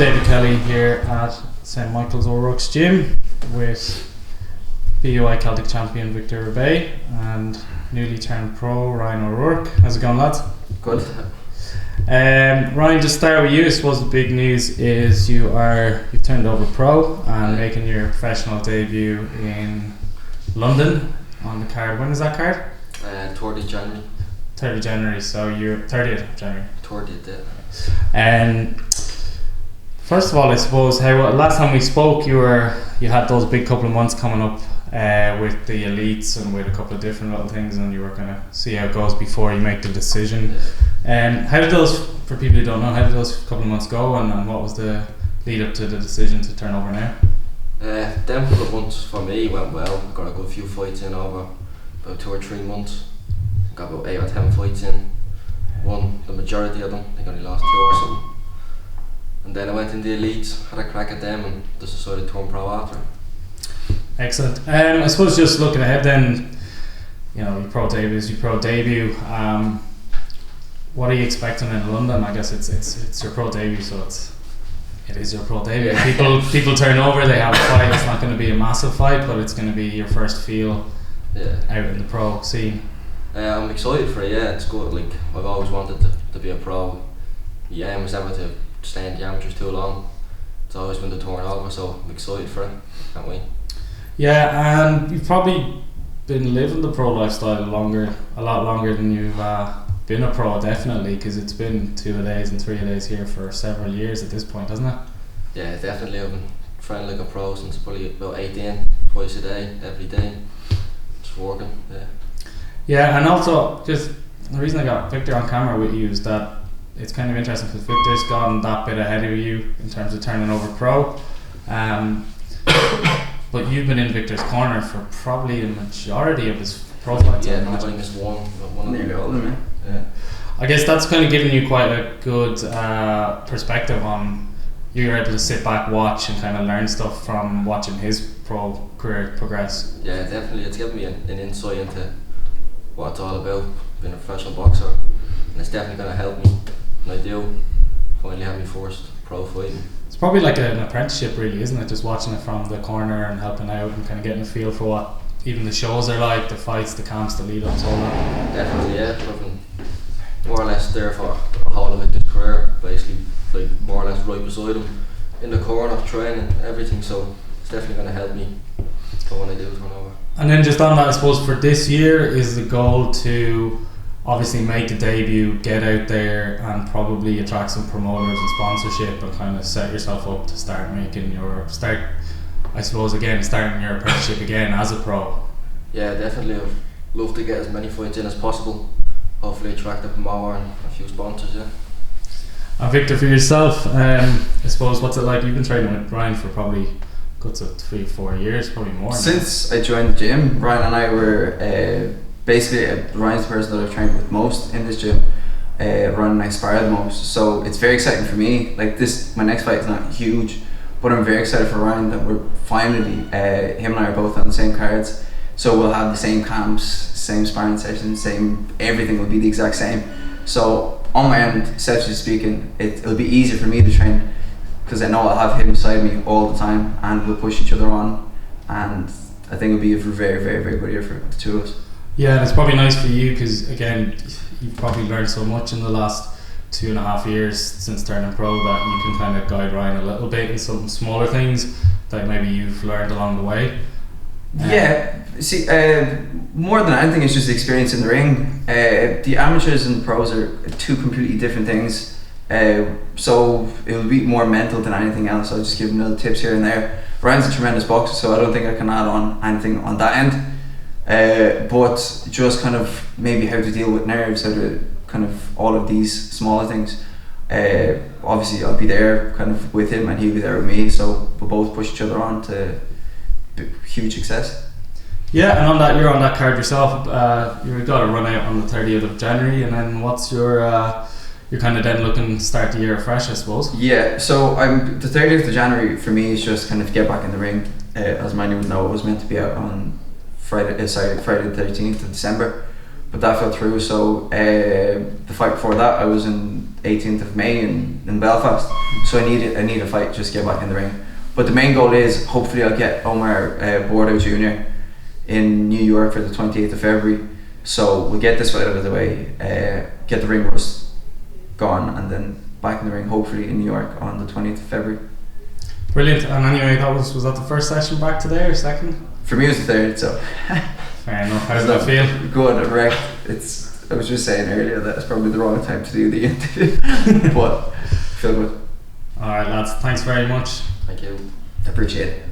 David Kelly here at St Michael's O'Rourke's Gym with BUI Celtic champion Victor Rabei and newly turned pro Ryan O'Rourke. How's it going, lads? Good. Ryan, just start with you. I suppose the big news is you've turned over pro and making your professional debut in London on the card. When is that card? 30th January. 30th January, so you're 30th of January. 30th, yeah. First of all, I suppose last time we spoke, you had those big couple of months coming up with the elites and with a couple of different little things, and you were going to see how it goes before you make the decision. How did those, for people who don't know, how did those couple of months go, and what was the lead up to the decision to turn over now? Them couple of months for me went well. I got a good few fights in over about 2 or 3 months. Got about 8 or 10 fights in. Won the majority of them. I think I only lost 2 or something. And then I went in the elites, had a crack at them, and just decided to turn pro after. Excellent. I suppose just looking ahead then, your pro debut. What are you expecting in London? I guess it's your pro debut, so it is your pro debut. People turn over, they have a fight. It's not going to be a massive fight, but it's going to be your first feel out in the pro scene. I'm excited for it. Yeah, it's good. Like, I've always wanted to be a pro. The aim was never to stay in the amateurs too long. It's always been to turn over, so I'm excited for it. Can't wait. Yeah, and you've probably been living the pro lifestyle a lot longer than you've been a pro, definitely, because it's been 2-a-days and 3-a-days here for several years at this point, hasn't it? Yeah, definitely. I've been training like a pro since probably about 18, twice a day, every day. Just working, yeah. Yeah, and also, just the reason I got Victor on camera with you is that it's kind of interesting because Victor's gone that bit ahead of you in terms of turning over pro. But you've been in Victor's corner for probably the majority of his pro fights. Yeah, I've only missed one of nearly all of them, yeah. I guess that's kind of given you quite a good perspective on, you're able to sit back, watch and kind of learn stuff from watching his pro career progress. Yeah, definitely. It's given me an insight into what it's all about, being a professional boxer, and it's definitely going to help me when I do finally have my first pro fight. It's probably like an apprenticeship, really, isn't it? Just watching it from the corner and helping out and kind of getting a feel for what even the shows are like, the fights, the camps, the lead-ups, all that. Definitely, yeah. I've been more or less there for the whole of his career, basically, like more or less right beside him in the corner, training, everything. So it's definitely going to help me for when I do turn over. And then just on that, I suppose for this year, is the goal to obviously make the debut, get out there and probably attract some promoters and sponsorship and kind of set yourself up to starting your apprenticeship again as a pro. Yeah, definitely. I'd love to get as many fights in as possible. Hopefully attract a promoter and a few sponsors, yeah. And Victor, for yourself, I suppose, what's it like? You've been training with Ryan for probably good to 3-4 years, probably more. Since I joined the gym, Ryan and I were basically Ryan's the person that I've trained with most in this gym. Ryan and I spar the most, so it's very exciting for me. Like this, my next fight is not huge, but I'm very excited for Ryan that we're finally, him and I are both on the same cards, so we'll have the same camps, same sparring sessions, same everything will be the exact same. So on my end, essentially speaking, it'll be easier for me to train because I know I'll have him beside me all the time and we'll push each other on, and I think it'll be a very, very, very good year for the two of us. Yeah, and it's probably nice for you because, again, you've probably learned so much in the last 2.5 years since turning pro that you can kind of guide Ryan a little bit in some smaller things that maybe you've learned along the way. Yeah, see, more than anything, it's just experience in the ring. The amateurs and pros are two completely different things. So it will be more mental than anything else. I'll just give him little tips here and there. Ryan's a tremendous boxer, so I don't think I can add on anything on that end. But just kind of maybe how to deal with nerves, how to kind of all of these smaller things. Obviously I'll be there kind of with him and he'll be there with me, so we'll both push each other on to huge success. Yeah, and on that, you're on that card yourself. You've got to run out on the 30th of January, and then what's your you're kind of then looking to start the year fresh, I suppose. Yeah, so the 30th of January for me is just kind of get back in the ring. As many would know, it was meant to be out on Friday the 13th of December, but that fell through. So the fight before that, I was in 18th of May in Belfast. So I need a fight just to get back in the ring. But the main goal is hopefully I'll get Omar Bordeaux Jr. in New York for the 28th of February. So we'll get this fight out of the way, get the ring rust gone, and then back in the ring hopefully in New York on the 20th of February. Brilliant. And anyway, was that the first session back today or second? For me it was the third, so fair enough. How does that feel? Good, wrecked. I was just saying earlier that it's probably the wrong time to do the interview, but I feel good. Alright lads, thanks very much. Thank you. Appreciate it.